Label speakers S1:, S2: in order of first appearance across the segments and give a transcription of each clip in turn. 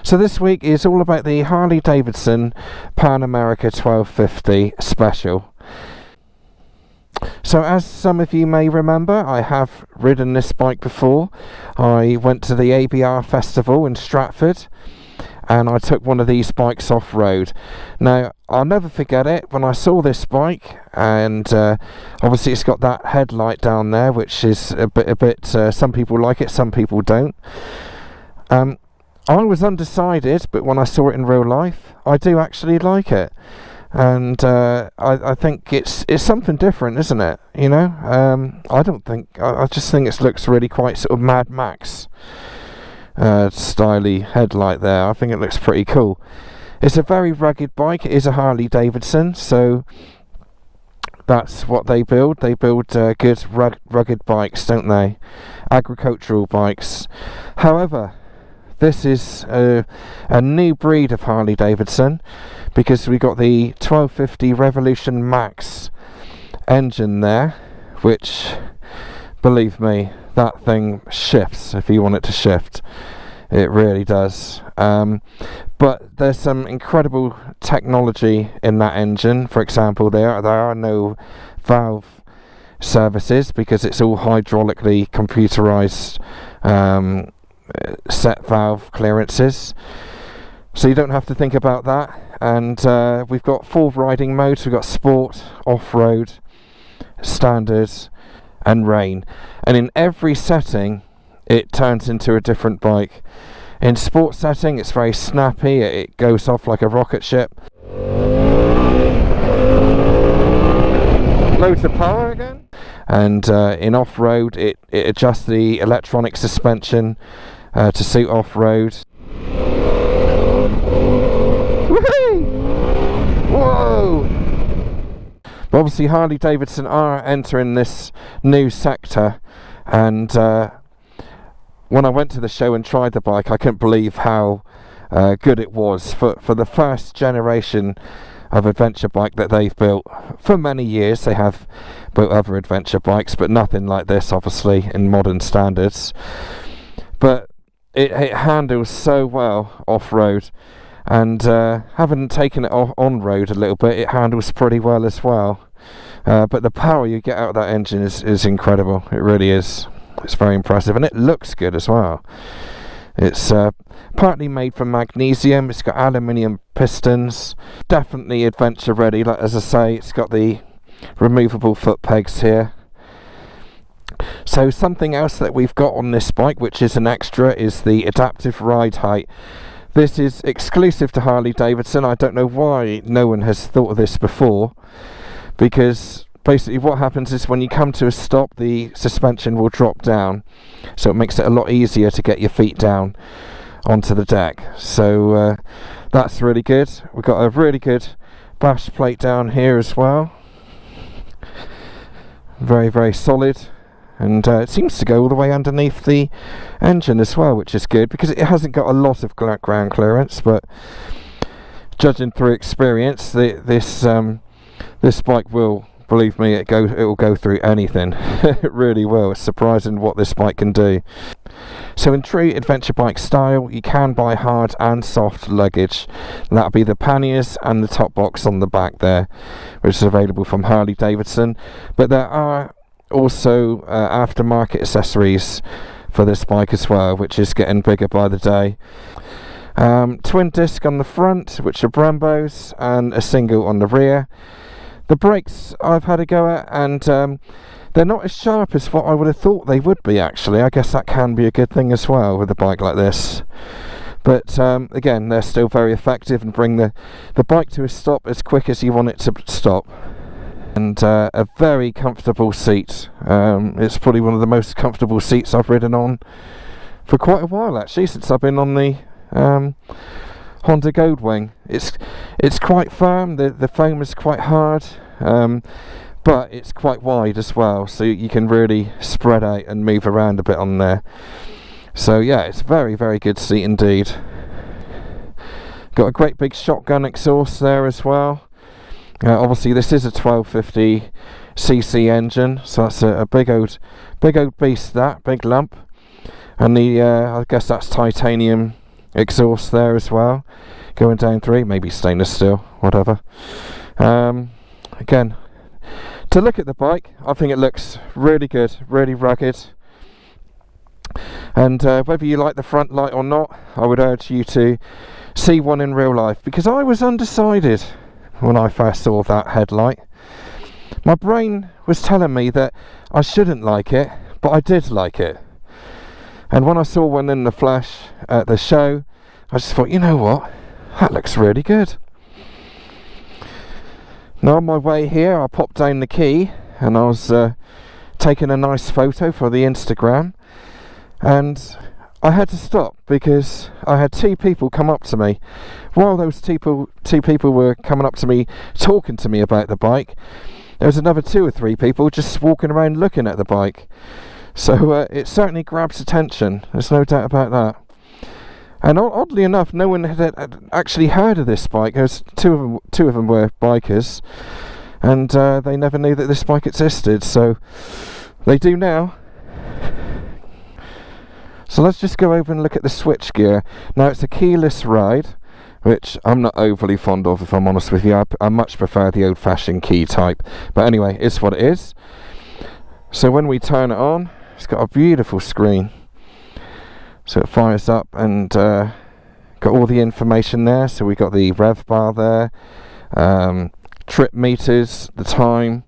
S1: So this week is all about the Harley-Davidson Pan America 1250 Special. So as some of you may remember, I have ridden this bike before. I went to the ABR festival in Stratford and I took one of these bikes off-road. Now, I'll never forget it when I saw this bike, and obviously it's got that headlight down there, which is a bit some people like it, some people don't. I was undecided, but when I saw it in real life, I do actually like it. And I think it's something different, isn't it? You know, I just think it looks really quite sort of Mad Max styly headlight there. I think it looks pretty cool. It's a very rugged bike. It is a Harley-Davidson, so that's what they build. They build good rugged bikes, don't they? Agricultural bikes. However, this is a new breed of Harley-Davidson, because we got the 1250 Revolution Max engine there, which, believe me, that thing shifts if you want it to shift. It really does. But there's some incredible technology in that engine. For example, there are no valve services because it's all hydraulically computerized set valve clearances, so you don't have to think about that. And we've got 4 riding modes. We've got sport, off-road, standard and rain, and in every setting it turns into a different bike. In sport setting it's very snappy, it goes off like a rocket ship, loads of power again. And in off-road it adjusts the electronic suspension to suit off-road. Whoa! But obviously Harley-Davidson are entering this new sector, and when I went to the show and tried the bike, I couldn't believe how good it was for the first generation of adventure bike that they've built. For many years they have built other adventure bikes, but nothing like this, obviously, in modern standards. But it handles so well off-road, and having taken it on-road a little bit, it handles pretty well as well. But the power you get out of that engine is incredible. It really is. It's very impressive, and it looks good as well. It's partly made from magnesium. It's got aluminium pistons, definitely adventure ready. Like, as I say, it's got the removable foot pegs here. So something else that we've got on this bike, which is an extra, is the adaptive ride height. This is exclusive to Harley-Davidson. I don't know why no one has thought of this before, because basically what happens is when you come to a stop, the suspension will drop down, so it makes it a lot easier to get your feet down onto the deck. So that's really good. We've got a really good Bashplate down here as well, very, very solid. And it seems to go all the way underneath the engine as well, which is good because it hasn't got a lot of ground clearance. But judging through experience, this bike will, believe me, it will go through anything. It really will. It's surprising what this bike can do. So in true adventure bike style, you can buy hard and soft luggage. That'll be the panniers and the top box on the back there, which is available from Harley-Davidson. But there are also aftermarket accessories for this bike as well, which is getting bigger by the day. Twin disc on the front, which are Brembos, and a single on the rear. The brakes I've had a go at, and they're not as sharp as what I would have thought they would be, actually. I guess that can be a good thing as well with a bike like this. But again, they're still very effective and bring the bike to a stop as quick as you want it to stop. And a very comfortable seat. It's probably one of the most comfortable seats I've ridden on for quite a while, actually, since I've been on the Honda Goldwing. It's quite firm. The foam is quite hard, but it's quite wide as well, so you can really spread out and move around a bit on there. So yeah, it's a very, very good seat indeed. Got a great big shotgun exhaust there as well. Obviously this is a 1250cc engine, so that's a big old beast, that big lump. And the I guess that's titanium exhaust there as well, going down through, maybe stainless steel, whatever. Again, to look at the bike, I think it looks really good, really rugged. And whether you like the front light or not, I would urge you to see one in real life, because I was undecided when I first saw that headlight. My brain was telling me that I shouldn't like it, but I did like it. And when I saw one in the flesh at the show, I just thought, you know what, that looks really good. Now on my way here, I popped down the key and I was taking a nice photo for the Instagram, and I had to stop because I had two people come up to me. While those two people were coming up to me talking to me about the bike, there was another 2 or 3 people just walking around looking at the bike. So it certainly grabs attention, there's no doubt about that. And oddly enough, no one had actually heard of this bike. There's two of them were bikers, and they never knew that this bike existed, so they do now. So let's just go over and look at the switchgear. Now it's a keyless ride, which I'm not overly fond of, if I'm honest with you. I much prefer the old-fashioned key type, but anyway, it's what it is. So when we turn it on, it's got a beautiful screen. So it fires up and got all the information there. So we got the rev bar there, trip meters, the time.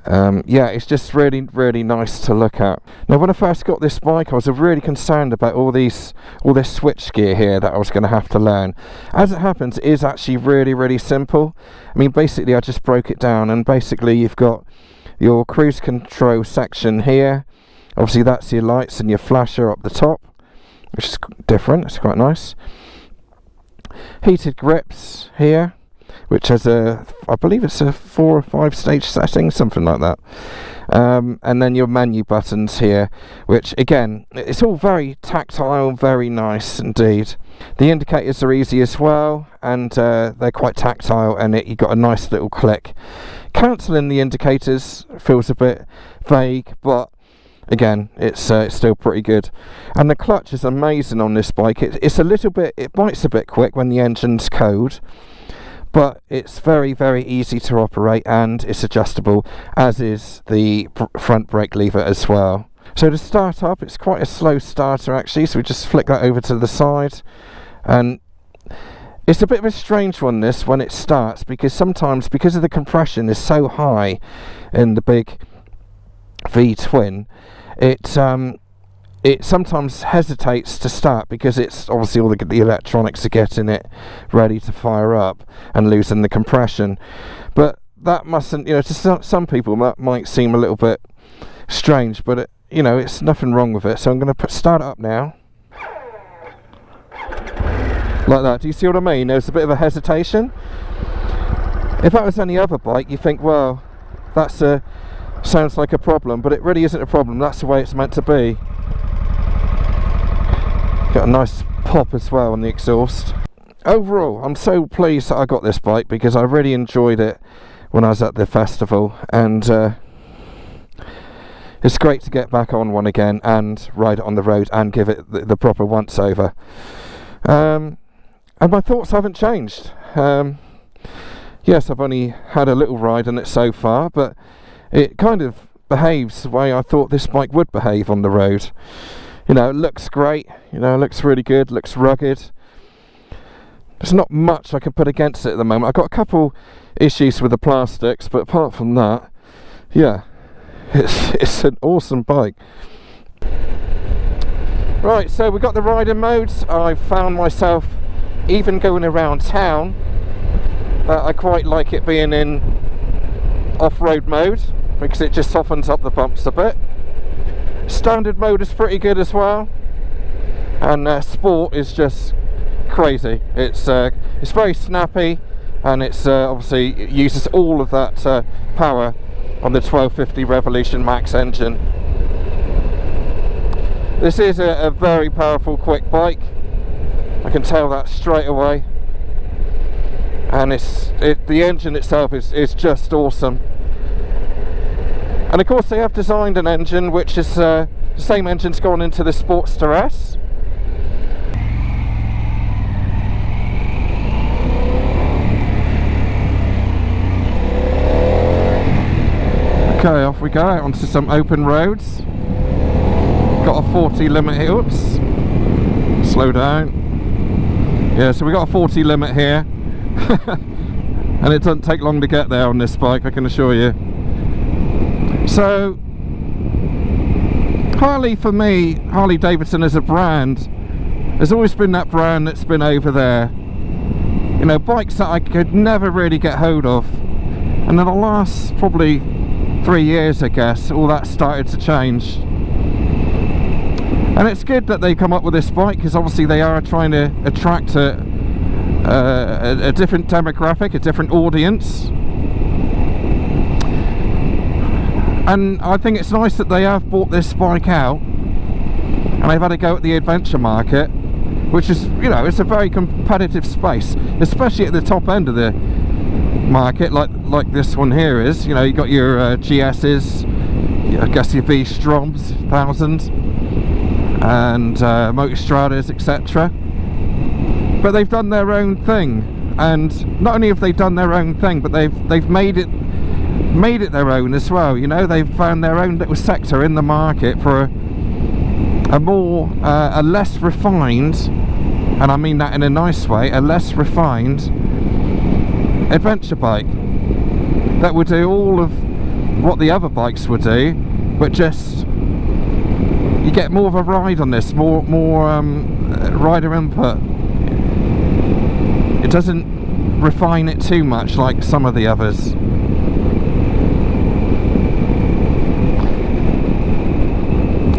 S1: Yeah, it's just really, really nice to look at. Now when I first got this bike, I was really concerned about all this switch gear here that I was going to have to learn. As it happens, it is actually really, really simple. I mean, basically I just broke it down, and basically you've got your cruise control section here. Obviously that's your lights and your flasher up the top, which is different, it's quite nice. Heated grips here, which has I believe it's a 4 or 5 stage setting, something like that. And then your menu buttons here, which again, it's all very tactile, very nice indeed. The indicators are easy as well, and they're quite tactile, and you got a nice little click. Cancelling the indicators feels a bit vague, but again, it's still pretty good. And the clutch is amazing on this bike. It's a little bit, it bites a bit quick when the engine's cold, but it's very, very easy to operate, and it's adjustable, as is the front brake lever as well. So to start up, it's quite a slow starter actually, so we just flick that over to the side, and it's a bit of a strange one this when it starts, because sometimes, because of the compression is so high in the big V-twin, it sometimes hesitates to start, because it's obviously all the electronics are getting it ready to fire up and losing the compression. But that mustn't, you know, to some people that might seem a little bit strange, but you know, it's nothing wrong with it. So I'm going to start it up now, like that. Do you see what I mean? There's a bit of a hesitation. If that was any other bike, you think, well, that's sounds like a problem, but it really isn't a problem. That's the way it's meant to be. Got a nice pop as well on the exhaust. Overall, I'm so pleased that I got this bike, because I really enjoyed it when I was at the festival, and it's great to get back on one again and ride it on the road and give it the proper once over. And my thoughts haven't changed. Yes, I've only had a little ride on it so far, but it kind of behaves the way I thought this bike would behave on the road. You know, it looks great, you know, it looks really good, looks rugged. There's not much I can put against it at the moment. I've got a couple issues with the plastics, but apart from that, yeah, it's an awesome bike. Right, so we've got the riding modes. I found myself even going around town, I quite like it being in off-road mode, because it just softens up the bumps a bit. Standard mode is pretty good as well, and sport is just crazy. It's very snappy, and it's obviously it uses all of that power on the 1250 Revolution Max engine. This is a very powerful, quick bike. I can tell that straight away, and the engine itself is just awesome. And of course they have designed an engine which is the same engine's gone into the Sportster S. Okay, off we go out onto some open roads. Got a 40 limit. Oops, slow down. Yeah, so we got a 40 limit here. And it doesn't take long to get there on this bike, I can assure you. So Harley, for me, Harley-Davidson as a brand has always been that brand that's been over there. You know, bikes that I could never really get hold of. And in the last probably 3 years, I guess, all that started to change. And it's good that they come up with this bike, because obviously they are trying to attract a different demographic, a different audience. And I think it's nice that they have bought this bike out and they've had a go at the adventure market, which is, you know, it's a very competitive space, especially at the top end of the market, like this one here is. You know, you got your GS's, I guess your V-Stroms 1000 and Motostradas, etc. But they've done their own thing, and not only have they done their own thing, but they've made it their own as well. You know, they've found their own little sector in the market for a less refined, and I mean that in a nice way, a less refined adventure bike that would do all of what the other bikes would do, but just you get more of a ride on this, more rider input. It doesn't refine it too much like some of the others.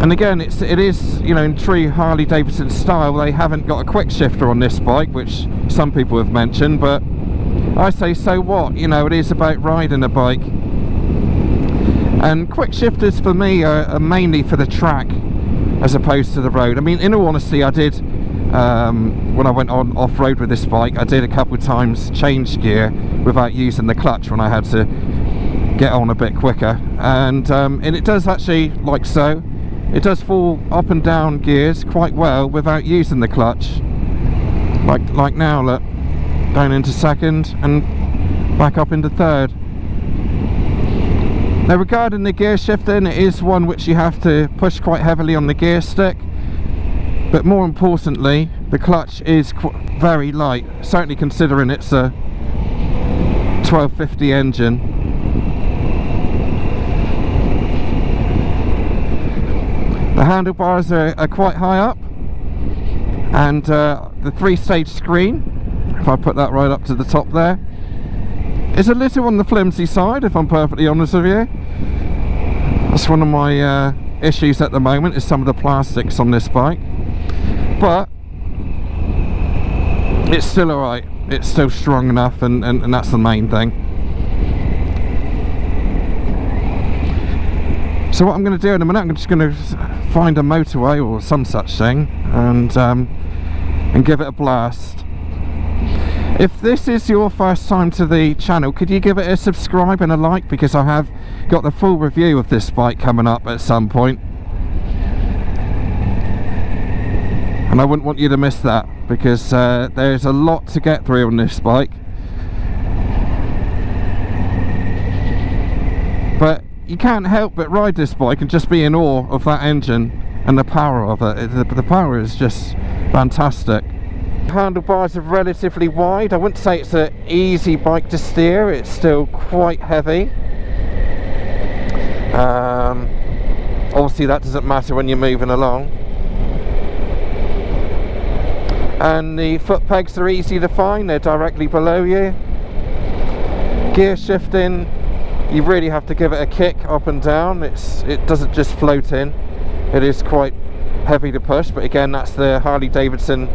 S1: And again, it is, you know, in true Harley-Davidson style, they haven't got a quick shifter on this bike, which some people have mentioned, but I say, so what? You know, it is about riding a bike. And quick shifters for me are mainly for the track as opposed to the road. I mean, in all honesty, I did, when I went on off-road with this bike, I did a couple of times change gear without using the clutch when I had to get on a bit quicker. And it does actually, like so, it does fall up and down gears quite well without using the clutch. Like now, look, down into second and back up into third. Now regarding the gear shifting, it is one which you have to push quite heavily on the gear stick, but more importantly, the clutch is very light, certainly considering it's a 1250 engine. The handlebars are quite high up, and the 3-stage screen, if I put that right up to the top there, is a little on the flimsy side, if I'm perfectly honest with you. That's one of my issues at the moment, is some of the plastics on this bike, but it's still alright, it's still strong enough, and that's the main thing. So what I'm going to do in a minute, I'm just going to find a motorway or some such thing and give it a blast. If this is your first time to the channel, could you give it a subscribe and a like, because I have got the full review of this bike coming up at some point, and I wouldn't want you to miss that, because there's a lot to get through on this bike. But you can't help but ride this bike and just be in awe of that engine and the power of it. The power is just fantastic. The handlebars are relatively wide. I wouldn't say it's an easy bike to steer, it's still quite heavy. Obviously that doesn't matter when you're moving along. And the foot pegs are easy to find, they're directly below you. Gear shifting, you really have to give it a kick up and down. It doesn't just float in, it is quite heavy to push, but again, that's the Harley-Davidson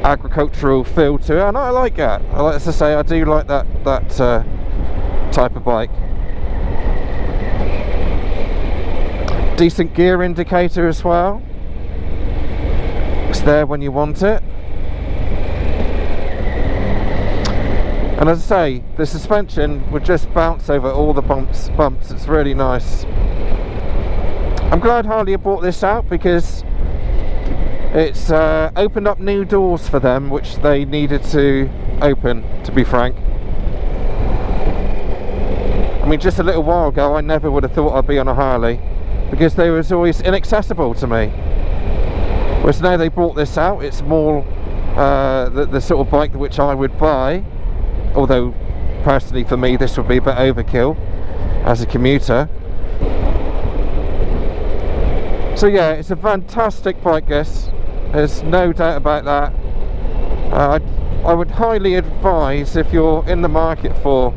S1: agricultural feel to it, and I like that. As I say, I do like that type of bike. Decent gear indicator as well, it's there when you want it. And as I say, the suspension would just bounce over all the bumps. It's really nice. I'm glad Harley have brought this out, because it's opened up new doors for them, which they needed to open, to be frank. I mean, just a little while ago I never would have thought I'd be on a Harley, because they was always inaccessible to me. Whereas now they brought this out, it's more the sort of bike which I would buy, although personally for me this would be a bit overkill as a commuter. So yeah, it's a fantastic bike, this, there's no doubt about that. I would highly advise, if you're in the market for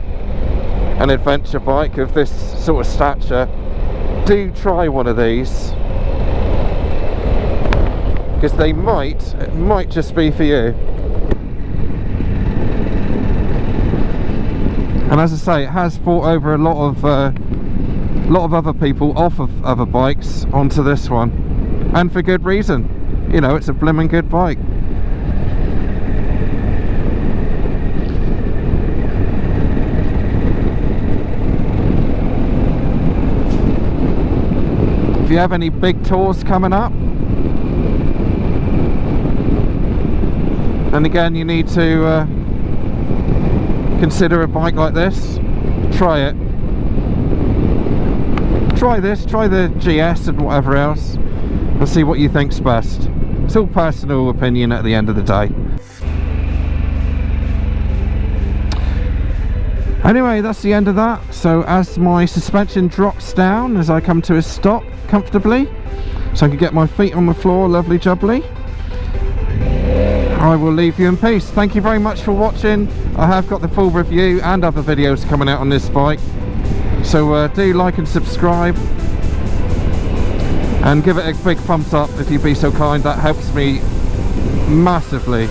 S1: an adventure bike of this sort of stature, do try one of these, because it might just be for you. And as I say, it has brought over a lot of other people off of other bikes onto this one, and for good reason. You know, it's a blimmin' good bike. If you have any big tours coming up, and again you need to consider a bike like this, try it. Try this, try the GS and whatever else, and see what you think's best. It's all personal opinion at the end of the day. Anyway, that's the end of that. So as my suspension drops down, as I come to a stop comfortably, so I can get my feet on the floor, lovely jubbly, I will leave you in peace. Thank you very much for watching. I have got the full review and other videos coming out on this bike, so do like and subscribe, and give it a big thumbs up if you'd be so kind. That helps me massively.